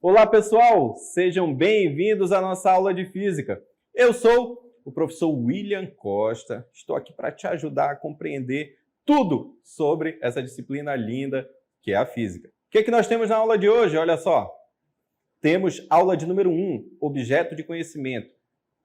Olá, pessoal! Sejam bem-vindos à nossa aula de Física. Eu sou o professor William Costa. Estou aqui para te ajudar a compreender tudo sobre essa disciplina linda que é a Física. O que nós temos na aula de hoje? Olha só. Temos aula de número 1, Objeto de Conhecimento.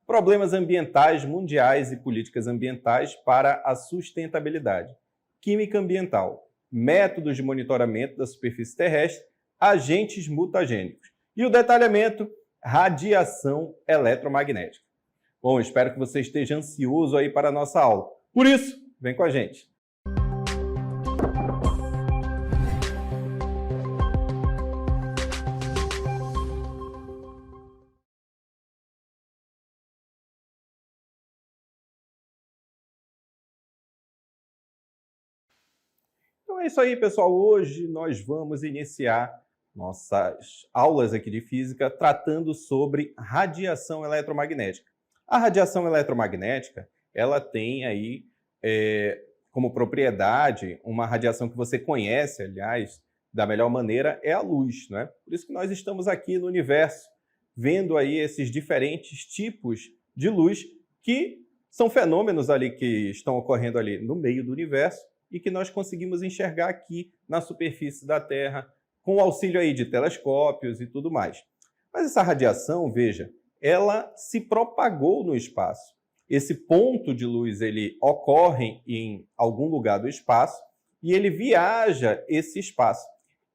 Problemas ambientais mundiais e políticas ambientais para a sustentabilidade. Química ambiental. Métodos de monitoramento da superfície terrestre. Agentes mutagênicos. E o detalhamento, radiação eletromagnética. Bom, espero que você esteja ansioso aí para a nossa aula. Por isso, vem com a gente. Então é isso aí, pessoal. Hoje nós vamos iniciar nossas aulas aqui de física tratando sobre radiação eletromagnética. A radiação eletromagnética, ela tem aí como propriedade uma radiação que você conhece, aliás, da melhor maneira, é a luz, né? Por isso que nós estamos aqui no universo, vendo aí esses diferentes tipos de luz que são fenômenos ali que estão ocorrendo ali no meio do universo e que nós conseguimos enxergar aqui na superfície da Terra, com o auxílio aí de telescópios e tudo mais. Mas essa radiação, veja, ela se propagou no espaço. Esse ponto de luz, ele ocorre em algum lugar do espaço e ele viaja esse espaço.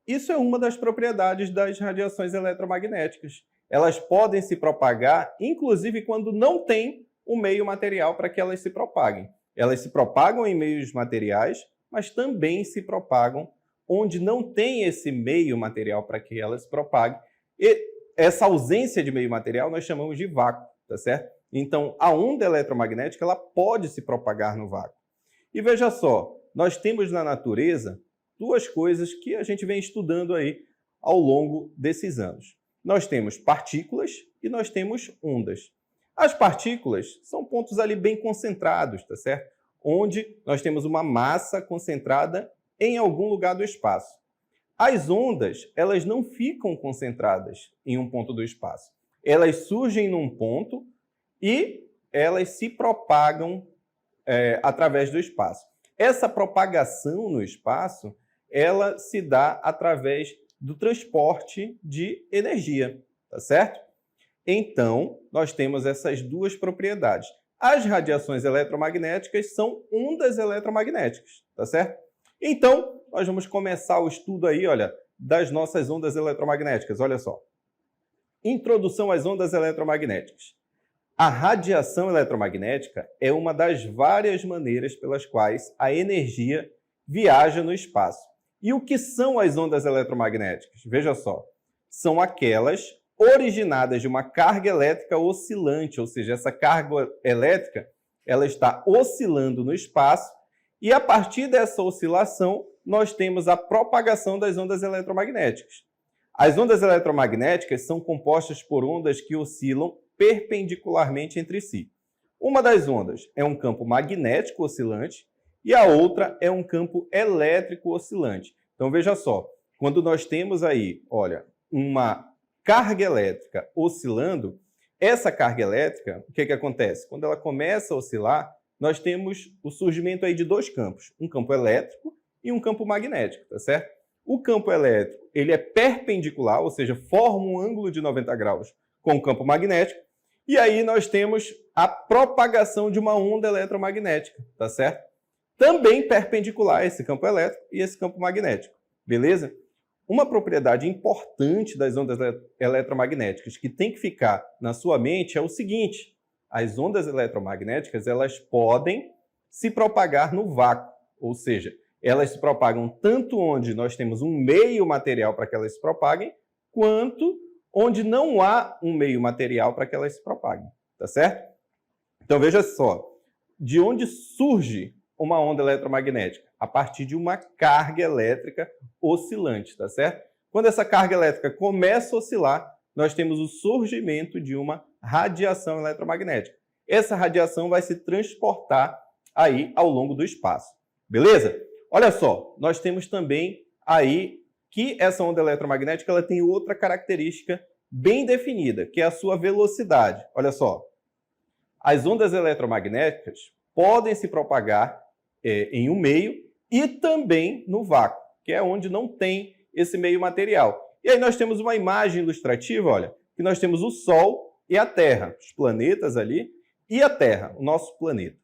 Isso é uma das propriedades das radiações eletromagnéticas. Elas podem se propagar, inclusive quando não tem um meio material para que elas se propaguem. Elas se propagam em meios materiais, mas também se propagam onde não tem esse meio material para que ela se propague. E essa ausência de meio material nós chamamos de vácuo, tá certo? Então, a onda eletromagnética ela pode se propagar no vácuo. E veja só, nós temos na natureza duas coisas que a gente vem estudando aí ao longo desses anos. Nós temos partículas e nós temos ondas. As partículas são pontos ali bem concentrados, tá certo? Onde nós temos uma massa concentrada em algum lugar do espaço. As ondas, elas não ficam concentradas em um ponto do espaço. Elas surgem num ponto e elas se propagam através do espaço. Essa propagação no espaço, ela se dá através do transporte de energia, tá certo? Então, nós temos essas duas propriedades. As radiações eletromagnéticas são ondas eletromagnéticas, tá certo? Então, nós vamos começar o estudo aí, olha, das nossas ondas eletromagnéticas. Olha só. Introdução às ondas eletromagnéticas. A radiação eletromagnética é uma das várias maneiras pelas quais a energia viaja no espaço. E o que são as ondas eletromagnéticas? Veja só. São aquelas originadas de uma carga elétrica oscilante, ou seja, essa carga elétrica ela está oscilando no espaço e a partir dessa oscilação nós temos a propagação das ondas eletromagnéticas. As ondas eletromagnéticas são compostas por ondas que oscilam perpendicularmente entre si. Uma das ondas é um campo magnético oscilante e a outra é um campo elétrico oscilante. Então veja só, quando nós temos aí, olha, uma carga elétrica oscilando, essa carga elétrica, o que acontece? Quando ela começa a oscilar, nós temos o surgimento aí de dois campos, um campo elétrico e um campo magnético, tá certo? O campo elétrico, ele é perpendicular, ou seja, forma um ângulo de 90 graus com o campo magnético, e aí nós temos a propagação de uma onda eletromagnética, tá certo? Também perpendicular esse campo elétrico e esse campo magnético, beleza? Uma propriedade importante das ondas eletromagnéticas que tem que ficar na sua mente é o seguinte: as ondas eletromagnéticas elas podem se propagar no vácuo, ou seja, elas se propagam tanto onde nós temos um meio material para que elas se propaguem, quanto onde não há um meio material para que elas se propaguem, tá certo? Então veja só, de onde surge uma onda eletromagnética? A partir de uma carga elétrica oscilante, tá certo? Quando essa carga elétrica começa a oscilar, nós temos o surgimento de uma radiação eletromagnética. Essa radiação vai se transportar aí ao longo do espaço, beleza? Olha só, nós temos também aí que essa onda eletromagnética ela tem outra característica bem definida, que é a sua velocidade. Olha só, as ondas eletromagnéticas podem se propagar em um meio e também no vácuo, que é onde não tem esse meio material. E aí nós temos uma imagem ilustrativa, olha, que nós temos o Sol e a Terra, os planetas ali, e a Terra, o nosso planeta.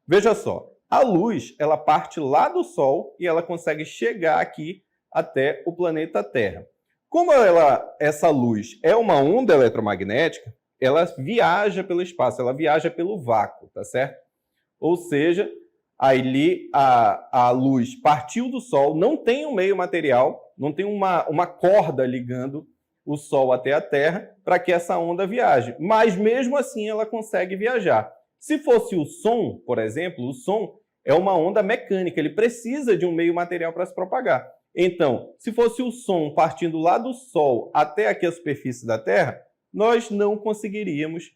Veja só, a luz, ela parte lá do Sol e ela consegue chegar aqui até o planeta Terra. Como essa luz é uma onda eletromagnética, ela viaja pelo espaço, ela viaja pelo vácuo, tá certo? Ou seja, ali a luz partiu do Sol, não tem um meio material, não tem uma corda ligando o Sol até a Terra para que essa onda viaje. Mas mesmo assim ela consegue viajar. Se fosse o som, por exemplo, o som é uma onda mecânica, ele precisa de um meio material para se propagar. Então, se fosse o som partindo lá do Sol até aqui a superfície da Terra, nós não conseguiríamos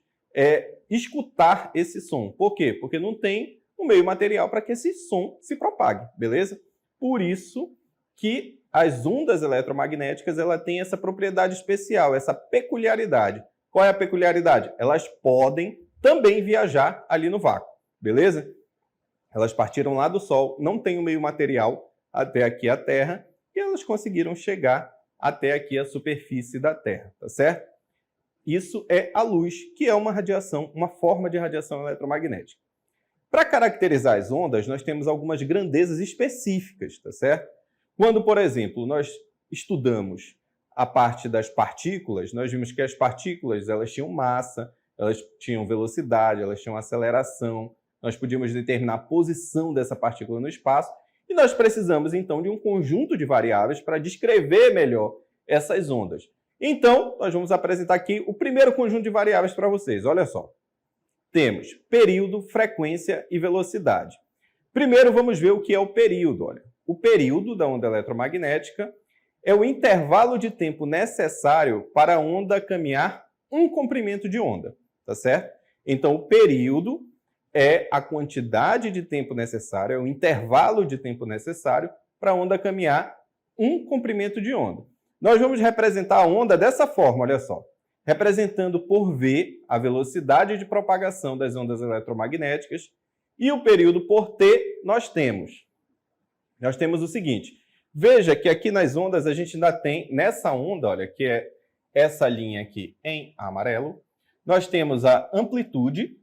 escutar esse som. Por quê? Porque não tem um meio material para que esse som se propague, beleza? Por isso que as ondas eletromagnéticas têm essa propriedade especial, essa peculiaridade. Qual é a peculiaridade? Elas podem também viajar ali no vácuo, beleza? Elas partiram lá do Sol, não tem um meio material até aqui a Terra, e elas conseguiram chegar até aqui a superfície da Terra, tá certo? Isso é a luz, que é uma radiação, uma forma de radiação eletromagnética. Para caracterizar as ondas, nós temos algumas grandezas específicas, tá certo? Quando, por exemplo, nós estudamos a parte das partículas, nós vimos que as partículas elas tinham massa, elas tinham velocidade, elas tinham aceleração, nós podíamos determinar a posição dessa partícula no espaço, e nós precisamos, então, de um conjunto de variáveis para descrever melhor essas ondas. Então, nós vamos apresentar aqui o primeiro conjunto de variáveis para vocês. Olha só. Temos período, frequência e velocidade. Primeiro, vamos ver o que é o período. Olha, o período da onda eletromagnética é o intervalo de tempo necessário para a onda caminhar um comprimento de onda, tá certo? Então, o período é a quantidade de tempo necessário, é o intervalo de tempo necessário para a onda caminhar um comprimento de onda. Nós vamos representar a onda dessa forma, olha só. Representando por V a velocidade de propagação das ondas eletromagnéticas e o período por T nós temos o seguinte. Veja que aqui nas ondas a gente ainda tem, nessa onda, olha, que é essa linha aqui em amarelo, nós temos a amplitude,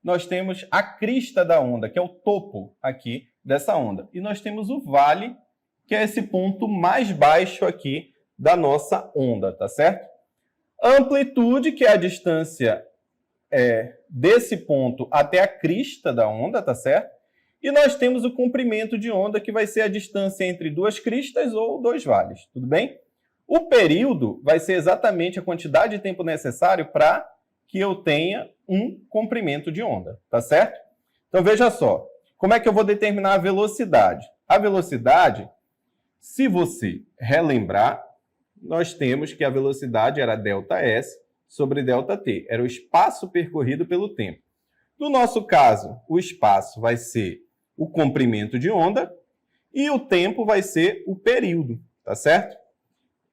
nós temos a crista da onda, que é o topo aqui dessa onda. E nós temos o vale, que é esse ponto mais baixo aqui da nossa onda, tá certo? A amplitude, que é a distância desse ponto até a crista da onda, tá certo? E nós temos o comprimento de onda, que vai ser a distância entre duas cristas ou dois vales, tudo bem? O período vai ser exatamente a quantidade de tempo necessário para que eu tenha um comprimento de onda, tá certo? Então, veja só, como é que eu vou determinar a velocidade? A velocidade, se você relembrar, nós temos que a velocidade era ΔS sobre ΔT, era o espaço percorrido pelo tempo. No nosso caso, o espaço vai ser o comprimento de onda e o tempo vai ser o período, tá certo?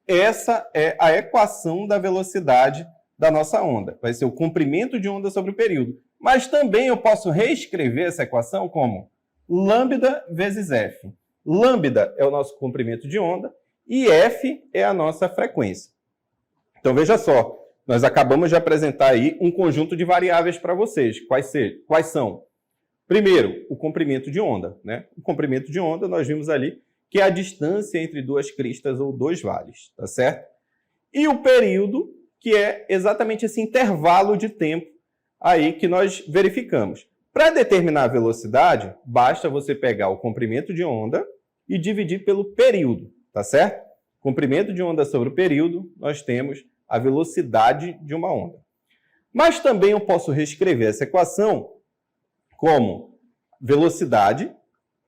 Essa é a equação da velocidade da nossa onda. Vai ser o comprimento de onda sobre o período. Mas também eu posso reescrever essa equação como lambda vezes f. Lambda é o nosso comprimento de onda e f é a nossa frequência. Então, veja só, nós acabamos de apresentar aí um conjunto de variáveis para vocês. Quais são? Primeiro, o comprimento de onda, né? O comprimento de onda, nós vimos ali que é a distância entre duas cristas ou dois vales, tá certo? E o período, que é exatamente esse intervalo de tempo aí que nós verificamos. Para determinar a velocidade, basta você pegar o comprimento de onda e dividir pelo período, tá certo? Comprimento de onda sobre o período, nós temos a velocidade de uma onda. Mas também eu posso reescrever essa equação como velocidade,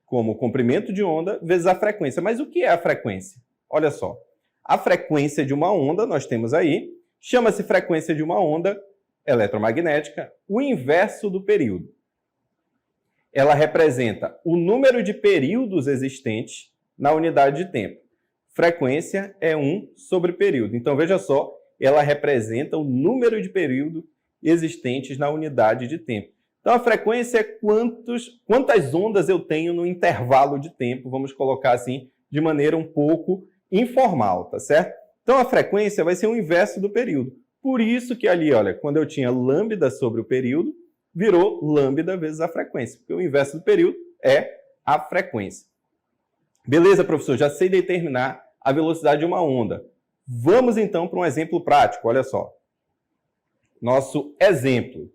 como comprimento de onda, vezes a frequência. Mas o que é a frequência? Olha só, a frequência de uma onda, nós temos aí, chama-se frequência de uma onda eletromagnética, o inverso do período. Ela representa o número de períodos existentes na unidade de tempo. Frequência é 1 sobre período. Então, veja só, ela representa o número de períodos existentes na unidade de tempo. Então, a frequência é quantas ondas eu tenho no intervalo de tempo, vamos colocar assim, de maneira um pouco informal, tá certo? Então, a frequência vai ser o inverso do período. Por isso que ali, olha, quando eu tinha lambda sobre o período, virou lambda vezes a frequência, porque o inverso do período é a frequência. Beleza, professor? Já sei determinar a velocidade de uma onda. Vamos, então, para um exemplo prático. Olha só. Nosso exemplo.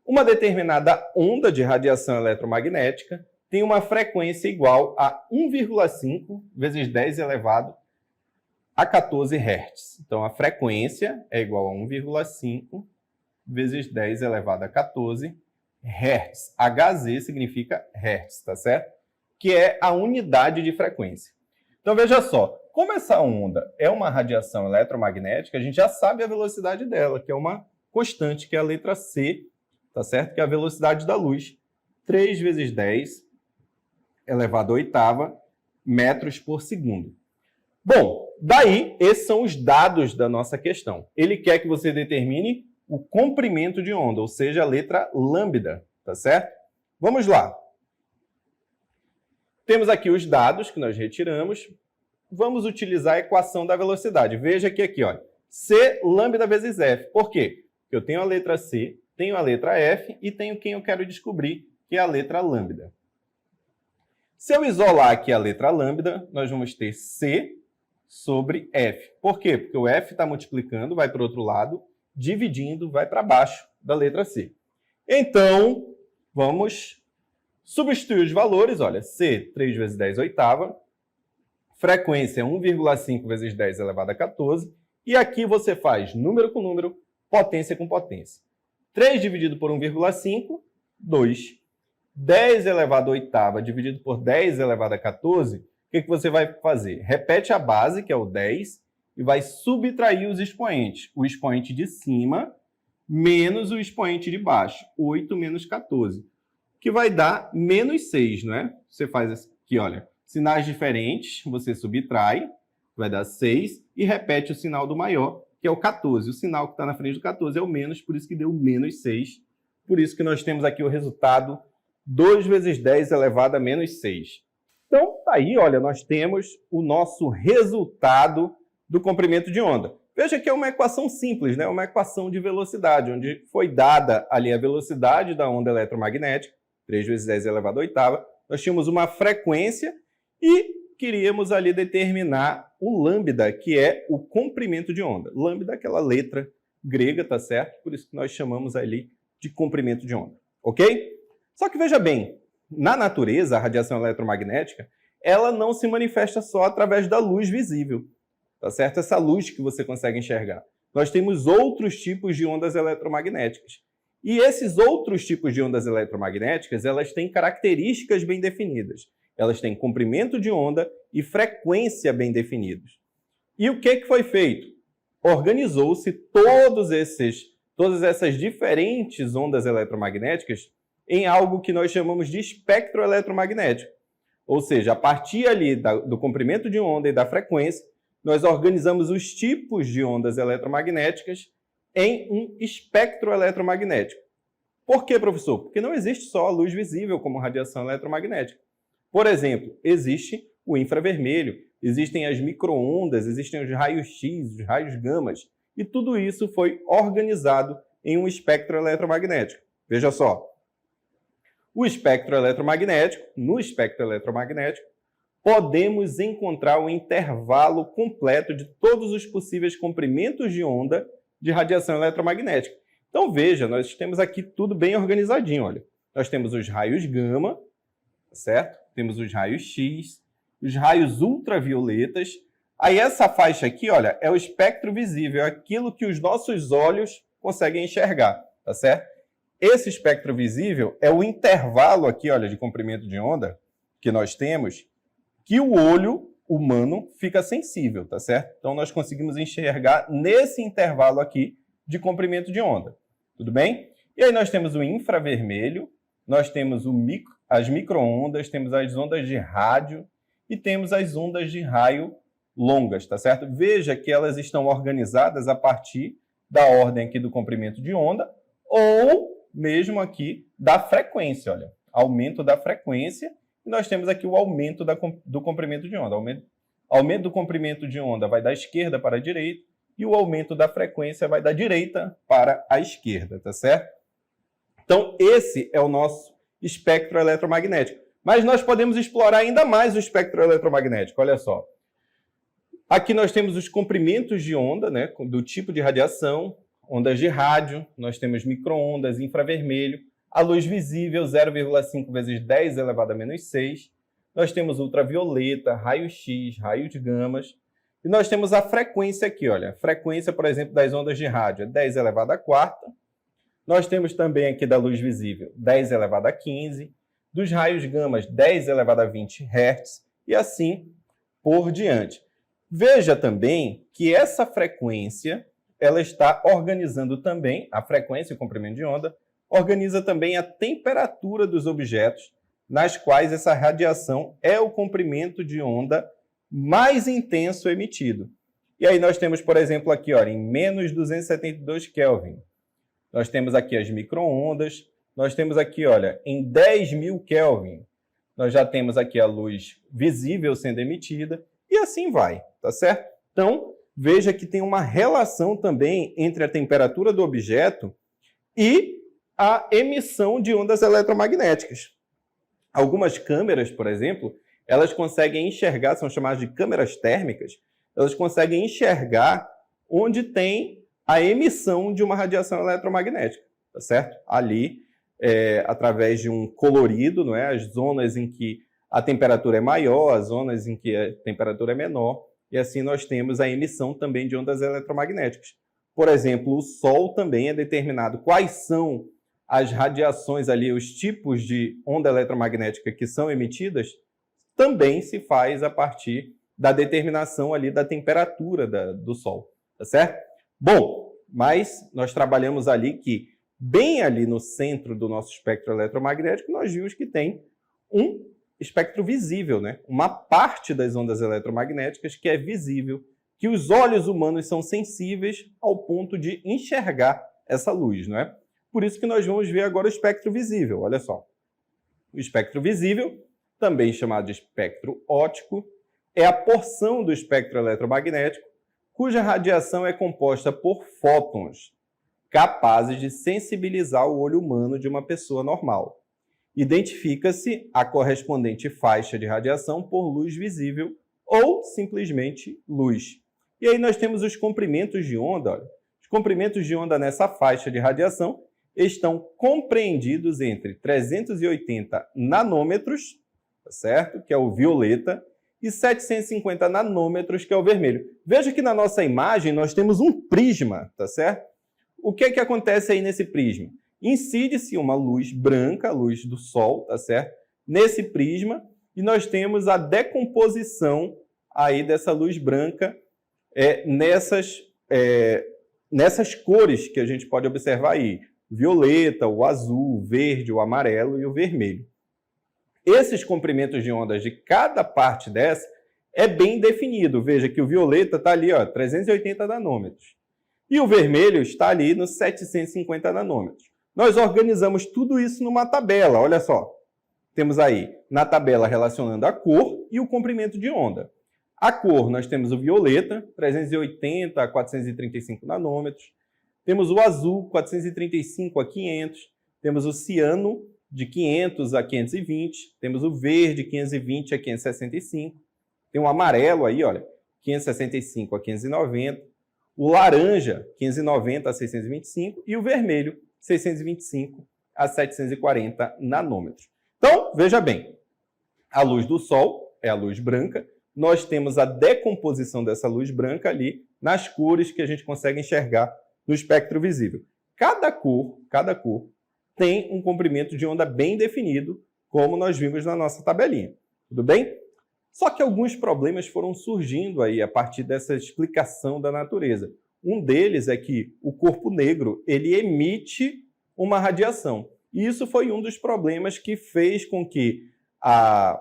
Uma determinada onda de radiação eletromagnética tem uma frequência igual a 1,5 vezes 10 elevado a 14 Hz. Então, a frequência é igual a 1,5 vezes 10 elevado a 14 Hz. Hz significa Hertz, tá certo? Que é a unidade de frequência. Então, veja só, como essa onda é uma radiação eletromagnética, a gente já sabe a velocidade dela, que é uma constante, que é a letra C, tá certo? Que é a velocidade da luz. 3 vezes 10 elevado a oitava metros por segundo. Bom, daí, esses são os dados da nossa questão. Ele quer que você determine o comprimento de onda, ou seja, a letra lambda, tá certo? Vamos lá. Temos aqui os dados que nós retiramos. Vamos utilizar a equação da velocidade. Veja que aqui, olha, C lambda vezes F. Por quê? Porque eu tenho a letra C, tenho a letra F e tenho quem eu quero descobrir, que é a letra lambda. Se eu isolar aqui a letra lambda, nós vamos ter C sobre F. Por quê? Porque o F está multiplicando, vai para o outro lado, dividindo, vai para baixo da letra C. Então, vamos substituir os valores. Olha, C, 3 vezes 10 oitava. Frequência, 1,5 vezes 10 elevado a 14. E aqui você faz número com número, potência com potência. 3 dividido por 1,5, 2. 10 elevado a oitava dividido por 10 elevado a 14, o que você vai fazer? Repete a base, que é o 10, e vai subtrair os expoentes. O expoente de cima menos o expoente de baixo. 8 menos 14. Que vai dar menos 6, não é? Você faz aqui, olha, sinais diferentes, você subtrai, vai dar 6, e repete o sinal do maior, que é o 14. O sinal que está na frente do 14 é o menos, por isso que deu menos 6. Por isso que nós temos aqui o resultado 2 vezes 10 elevado a menos 6. Então, tá aí, olha, nós temos o nosso resultado do comprimento de onda. Veja que é uma equação simples, né? Uma equação de velocidade, onde foi dada ali a velocidade da onda eletromagnética, 3 vezes 10 elevado a oitava. Nós tínhamos uma frequência e queríamos ali determinar o lambda, que é o comprimento de onda. Lambda é aquela letra grega, tá certo? Por isso que nós chamamos ali de comprimento de onda, ok? Só que veja bem, na natureza, a radiação eletromagnética, ela não se manifesta só através da luz visível, tá certo? Essa luz que você consegue enxergar. Nós temos outros tipos de ondas eletromagnéticas. E esses outros tipos de ondas eletromagnéticas, elas têm características bem definidas. Elas têm comprimento de onda e frequência bem definidos. E o que foi feito? Organizou-se todas essas diferentes ondas eletromagnéticas em algo que nós chamamos de espectro eletromagnético. Ou seja, a partir ali do comprimento de onda e da frequência, nós organizamos os tipos de ondas eletromagnéticas em um espectro eletromagnético. Por quê, professor? Porque não existe só a luz visível como radiação eletromagnética. Por exemplo, existe o infravermelho, existem as microondas, existem os raios-x, os raios gamas, e tudo isso foi organizado em um espectro eletromagnético. Veja só, no espectro eletromagnético, podemos encontrar o intervalo completo de todos os possíveis comprimentos de onda de radiação eletromagnética. Então, veja, nós temos aqui tudo bem organizadinho, olha. Nós temos os raios gama, certo? Temos os raios X, os raios ultravioletas. Aí essa faixa aqui, olha, é o espectro visível, é aquilo que os nossos olhos conseguem enxergar, tá certo? Esse espectro visível é o intervalo aqui, olha, de comprimento de onda que nós temos, que o olho humano fica sensível, tá certo? Então, nós conseguimos enxergar nesse intervalo aqui de comprimento de onda, tudo bem? E aí nós temos o infravermelho, nós temos as microondas, temos as ondas de rádio e temos as ondas de raio longas, tá certo? Veja que elas estão organizadas a partir da ordem aqui do comprimento de onda ou mesmo aqui da frequência, olha, aumento da frequência, e nós temos aqui o aumento do comprimento de onda. Aumento do comprimento de onda vai da esquerda para a direita e o aumento da frequência vai da direita para a esquerda, tá certo? Então, esse é o nosso espectro eletromagnético. Mas nós podemos explorar ainda mais o espectro eletromagnético, olha só. Aqui nós temos os comprimentos de onda, né, do tipo de radiação, ondas de rádio, nós temos micro-ondas, infravermelho, a luz visível 0,5 vezes 10 elevado a menos 6, nós temos ultravioleta, raio-x, raios gamas, e nós temos a frequência aqui, olha, a frequência, por exemplo, das ondas de rádio é 10 elevado a quarta, nós temos também aqui da luz visível 10 elevado a 15, dos raios gamas 10 elevado a 20 Hz, e assim por diante. Veja também que essa frequência, ela está organizando também, a frequência e o comprimento de onda, organiza também a temperatura dos objetos nas quais essa radiação é o comprimento de onda mais intenso emitido. E aí nós temos, por exemplo, aqui ó, em menos 272 Kelvin. Nós temos aqui as micro-ondas, nós temos aqui, olha, em 10.000 Kelvin, nós já temos aqui a luz visível sendo emitida, e assim vai, tá certo? Então, veja que tem uma relação também entre a temperatura do objeto e a emissão de ondas eletromagnéticas. Algumas câmeras, por exemplo, elas conseguem enxergar, são chamadas de câmeras térmicas, elas conseguem enxergar onde tem a emissão de uma radiação eletromagnética, tá certo? Ali, através de um colorido, não é? As zonas em que a temperatura é maior, as zonas em que a temperatura é menor, e assim nós temos a emissão também de ondas eletromagnéticas. Por exemplo, o Sol também é determinado quais são as radiações ali, os tipos de onda eletromagnética que são emitidas, também se faz a partir da determinação ali da temperatura do Sol, tá certo? Bom, mas nós trabalhamos ali que, bem ali no centro do nosso espectro eletromagnético, nós vimos que tem um espectro visível, né? Uma parte das ondas eletromagnéticas que é visível, que os olhos humanos são sensíveis ao ponto de enxergar essa luz, não é? Por isso que nós vamos ver agora o espectro visível, olha só. O espectro visível, também chamado de espectro óptico, é a porção do espectro eletromagnético cuja radiação é composta por fótons, capazes de sensibilizar o olho humano de uma pessoa normal. Identifica-se a correspondente faixa de radiação por luz visível ou simplesmente luz. E aí nós temos os comprimentos de onda. Olha. Os comprimentos de onda nessa faixa de radiação estão compreendidos entre 380 nanômetros, tá certo? Que é o violeta, e 750 nanômetros, que é o vermelho. Veja que na nossa imagem nós temos um prisma, tá certo? O que é que acontece aí nesse prisma? Incide-se uma luz branca, a luz do Sol, tá certo? Nesse prisma, e nós temos a decomposição aí dessa luz branca nessas cores que a gente pode observar aí. Violeta, o azul, o verde, o amarelo e o vermelho. Esses comprimentos de ondas de cada parte dessa é bem definido. Veja que o violeta está ali, ó, 380 nanômetros. E o vermelho está ali nos 750 nanômetros. Nós organizamos tudo isso numa tabela, olha só. Temos aí, na tabela, relacionando a cor e o comprimento de onda. A cor, nós temos o violeta, 380 a 435 nanômetros. Temos o azul, 435 a 500. Temos o ciano, de 500 a 520. Temos o verde, 520 a 565. Tem um amarelo aí, olha, 565 a 590. O laranja, 590 a 625. E o vermelho, 625 a 740 nanômetros. Então, veja bem, a luz do Sol é a luz branca. Nós temos a decomposição dessa luz branca ali nas cores que a gente consegue enxergar no espectro visível. Cada cor tem um comprimento de onda bem definido, como nós vimos na nossa tabelinha. Tudo bem? Só que alguns problemas foram surgindo aí a partir dessa explicação da natureza. Um deles é que o corpo negro ele emite uma radiação. E isso foi um dos problemas que fez com que a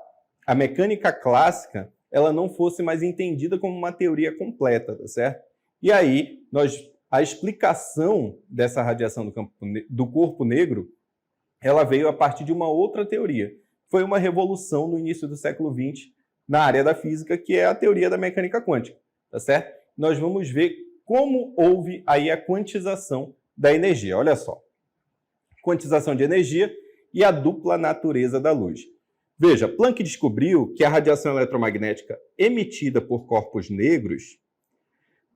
mecânica clássica ela não fosse mais entendida como uma teoria completa, tá certo? E aí, a explicação dessa radiação do corpo negro, ela veio a partir de uma outra teoria. Foi uma revolução no início do século XX na área da física, que é a teoria da mecânica quântica, tá certo? Nós vamos ver como houve aí a quantização da energia. Olha só, quantização de energia e a dupla natureza da luz. Veja, Planck descobriu que a radiação eletromagnética emitida por corpos negros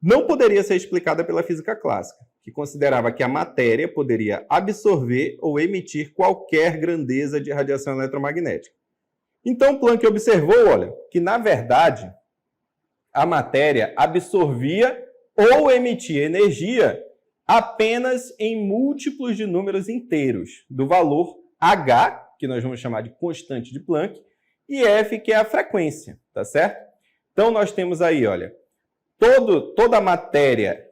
não poderia ser explicada pela física clássica, que considerava que a matéria poderia absorver ou emitir qualquer grandeza de radiação eletromagnética. Então, Planck observou, olha, que na verdade a matéria absorvia ou emitia energia apenas em múltiplos de números inteiros do valor H, que nós vamos chamar de constante de Planck, e F, que é a frequência, tá certo? Então, nós temos aí, olha, toda a matéria,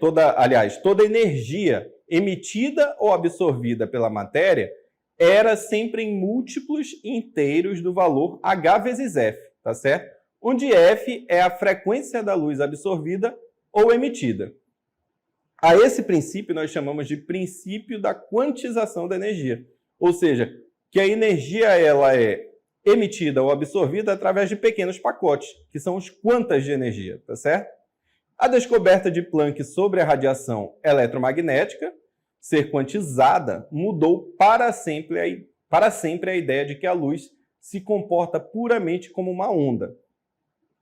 toda energia emitida ou absorvida pela matéria era sempre em múltiplos inteiros do valor H vezes F, tá certo? Onde F é a frequência da luz absorvida ou emitida. A esse princípio nós chamamos de princípio da quantização da energia, ou seja, que a energia ela é emitida ou absorvida através de pequenos pacotes, que são os quantas de energia, tá certo? A descoberta de Planck sobre a radiação eletromagnética ser quantizada mudou para sempre a ideia de que a luz se comporta puramente como uma onda.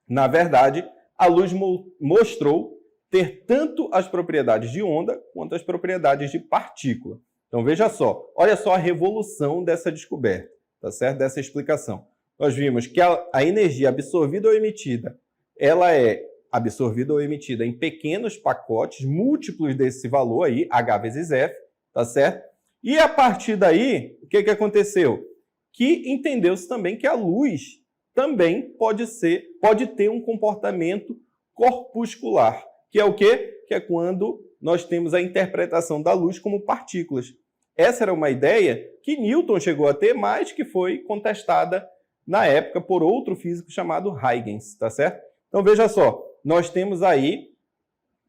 Na verdade, a luz mostrou ter tanto as propriedades de onda quanto as propriedades de partícula. Então, veja só, olha só a revolução dessa descoberta, tá certo? Dessa explicação. Nós vimos que a energia absorvida ou emitida, ela é absorvida ou emitida em pequenos pacotes, múltiplos desse valor aí, H vezes F, tá certo? E a partir daí, o que aconteceu? Que entendeu-se também que a luz também pode ter um comportamento corpuscular, que é o quê? Que é quando nós temos a interpretação da luz como partículas. Essa era uma ideia que Newton chegou a ter, mas que foi contestada na época por outro físico chamado Huygens, tá certo? Então veja só, nós temos aí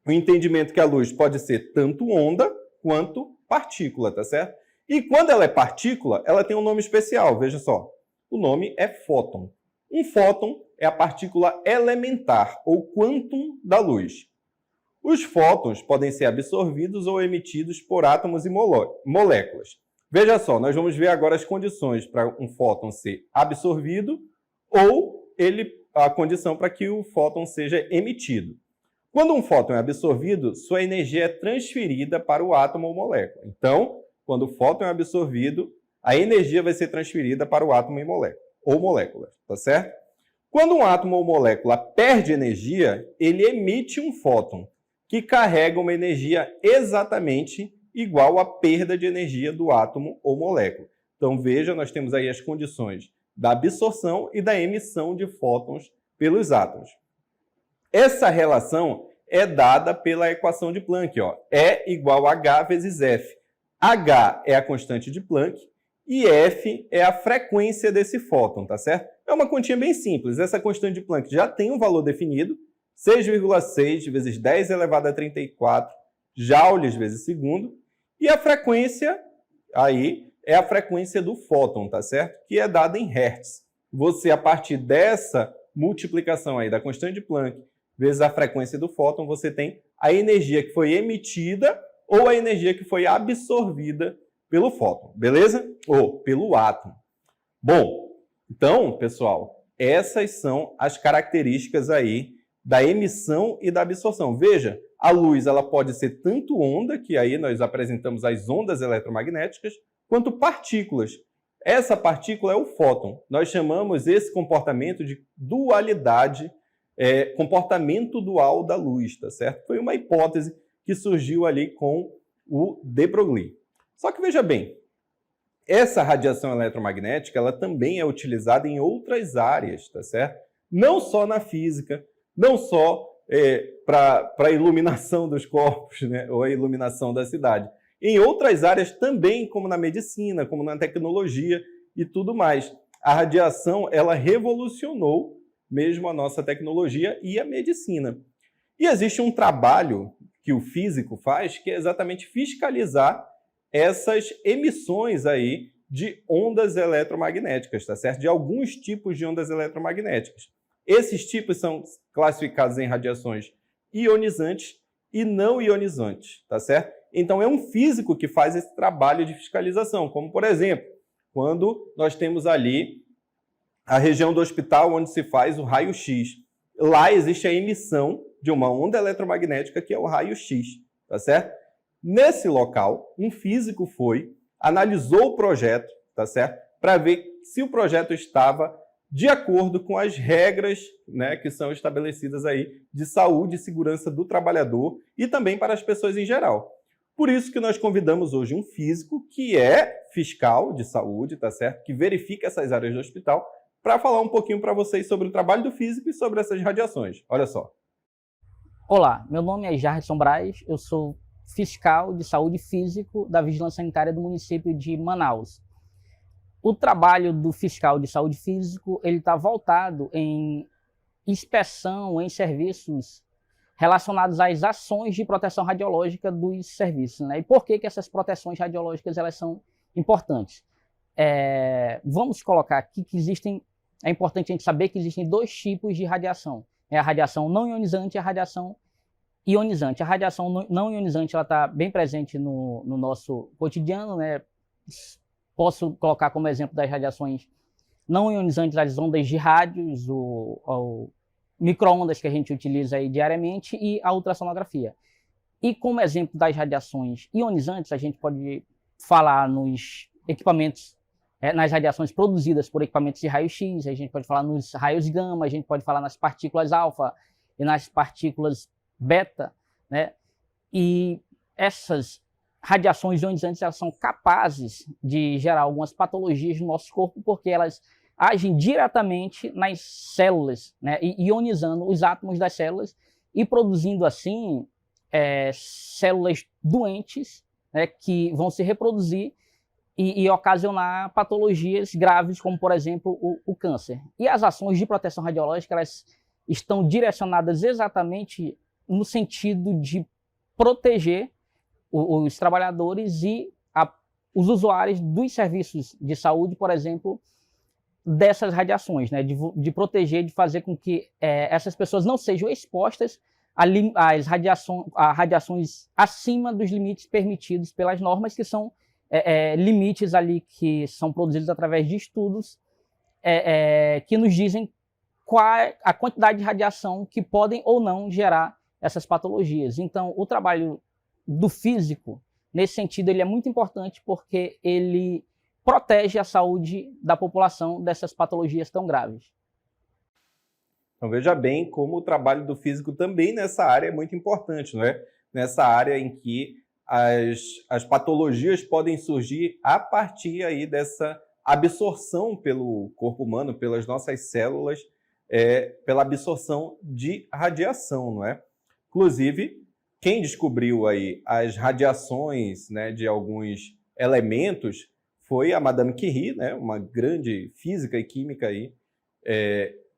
o entendimento que a luz pode ser tanto onda quanto partícula, tá certo? E quando ela é partícula, ela tem um nome especial, veja só. O nome é fóton. Um fóton é a partícula elementar, ou quantum da luz. Os fótons podem ser absorvidos ou emitidos por átomos e moléculas. Veja só, nós vamos ver agora as condições para um fóton ser absorvido ou a condição para que o fóton seja emitido. Quando um fóton é absorvido, sua energia é transferida para o átomo ou molécula. Então, quando o fóton é absorvido, a energia vai ser transferida para o átomo ou molécula, tá certo? Quando um átomo ou molécula perde energia, ele emite um fóton, que carrega uma energia exatamente igual à perda de energia do átomo ou molécula. Então, veja, nós temos aí as condições da absorção e da emissão de fótons pelos átomos. Essa relação é dada pela equação de Planck, ó. E igual a H vezes F. H é a constante de Planck e F é a frequência desse fóton, tá certo? É uma continha bem simples. Essa constante de Planck já tem um valor definido, 6,6 vezes 10 elevado a 34 joules vezes segundo. E a frequência aí é a frequência do fóton, tá certo? Que é dada em Hertz. Você, a partir dessa multiplicação aí da constante de Planck vezes a frequência do fóton, você tem a energia que foi emitida ou a energia que foi absorvida pelo fóton, beleza? Ou pelo átomo. Bom, então, pessoal, essas são as características aí da emissão e da absorção. Veja, a luz ela pode ser tanto onda, que aí nós apresentamos as ondas eletromagnéticas, quanto partículas. Essa partícula é o fóton. Nós chamamos esse comportamento de dualidade, comportamento dual da luz, tá certo? Foi uma hipótese que surgiu ali com o de Broglie. Só que veja bem, essa radiação eletromagnética ela também é utilizada em outras áreas, tá certo? Não só na física, não só para a iluminação dos corpos, né, ou a iluminação da cidade. Em outras áreas também, como na medicina, como na tecnologia e tudo mais. A radiação ela revolucionou mesmo a nossa tecnologia e a medicina. E existe um trabalho que o físico faz, que é exatamente fiscalizar essas emissões aí de ondas eletromagnéticas, tá certo? De alguns tipos de ondas eletromagnéticas. Esses tipos são classificados em radiações ionizantes e não ionizantes, tá certo? Então é um físico que faz esse trabalho de fiscalização, como por exemplo, quando nós temos ali a região do hospital onde se faz o raio-x. Lá existe a emissão de uma onda eletromagnética que é o raio-x, tá certo? Nesse local, um físico analisou o projeto, tá certo? Para ver se o projeto estava de acordo com as regras, né, que são estabelecidas aí de saúde e segurança do trabalhador e também para as pessoas em geral. Por isso que nós convidamos hoje um físico que é fiscal de saúde, tá certo? Que verifica essas áreas do hospital, para falar um pouquinho para vocês sobre o trabalho do físico e sobre essas radiações. Olha só. Olá, meu nome é Jarson Braz, eu sou fiscal de saúde físico da Vigilância Sanitária do município de Manaus. O trabalho do fiscal de saúde físico ele está voltado em inspeção em serviços relacionados às ações de proteção radiológica dos serviços, né? E por que essas proteções radiológicas elas são importantes? Vamos colocar aqui que é importante a gente saber que existem dois tipos de radiação. É a radiação não ionizante e a radiação ionizante. A radiação não ionizante está bem presente no nosso cotidiano, né? Posso colocar como exemplo das radiações não ionizantes as ondas de rádios, o micro-ondas que a gente utiliza aí diariamente e a ultrassonografia. E como exemplo das radiações ionizantes, a gente pode falar nos equipamentos, nas radiações produzidas por equipamentos de raio-x, a gente pode falar nos raios gama, a gente pode falar nas partículas alfa e nas partículas beta, né? E essas radiações ionizantes elas são capazes de gerar algumas patologias no nosso corpo porque elas agem diretamente nas células, né? Ionizando os átomos das células e produzindo assim células doentes, né? Que vão se reproduzir e ocasionar patologias graves, como, por exemplo, o câncer. E as ações de proteção radiológica elas estão direcionadas exatamente no sentido de proteger os trabalhadores e os usuários dos serviços de saúde, por exemplo, dessas radiações, né? De proteger, de fazer com que essas pessoas não sejam expostas às radiações acima dos limites permitidos pelas normas, que são limites ali que são produzidos através de estudos que nos dizem qual é a quantidade de radiação que podem ou não gerar essas patologias. Então, o trabalho do físico, nesse sentido, ele é muito importante porque ele protege a saúde da população dessas patologias tão graves. Então, veja bem como o trabalho do físico também nessa área é muito importante, não é? Nessa área em que as patologias podem surgir a partir aí dessa absorção pelo corpo humano, pelas nossas células, pela absorção de radiação, não é? Inclusive, quem descobriu aí as radiações, né, de alguns elementos foi a Madame Curie, né, uma grande física e química aí,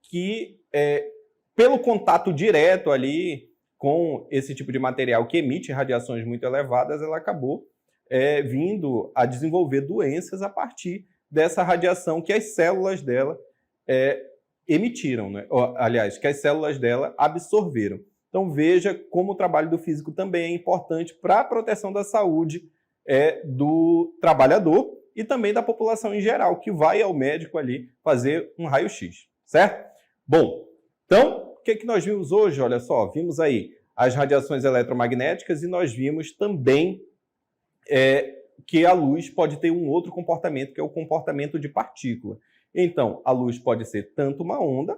que pelo contato direto ali com esse tipo de material que emite radiações muito elevadas, ela acabou vindo a desenvolver doenças a partir dessa radiação que as células dela emitiram, né? Aliás, que as células dela absorveram. Então veja como o trabalho do físico também é importante para a proteção da saúde do trabalhador e também da população em geral, que vai ao médico ali fazer um raio-x, certo? Bom, então, o que nós vimos hoje? Olha só, vimos aí as radiações eletromagnéticas e nós vimos também que a luz pode ter um outro comportamento, que é o comportamento de partícula. Então, a luz pode ser tanto uma onda,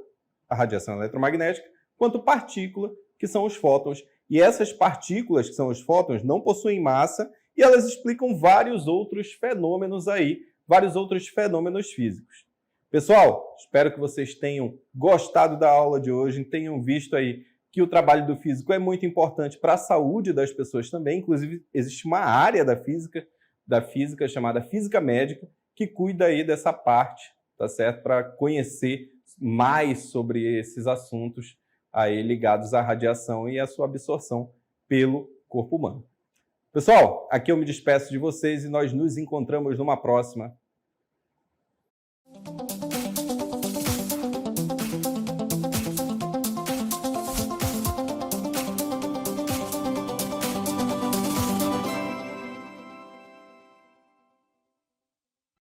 a radiação eletromagnética, quanto partícula, que são os fótons. E essas partículas, que são os fótons, não possuem massa e elas explicam vários outros fenômenos aí, vários outros fenômenos físicos. Pessoal, espero que vocês tenham gostado da aula de hoje, tenham visto aí que o trabalho do físico é muito importante para a saúde das pessoas também. Inclusive, existe uma área da física chamada física médica, que cuida aí dessa parte, tá certo? Para conhecer mais sobre esses assuntos aí ligados à radiação e à sua absorção pelo corpo humano. Pessoal, aqui eu me despeço de vocês e nós nos encontramos numa próxima.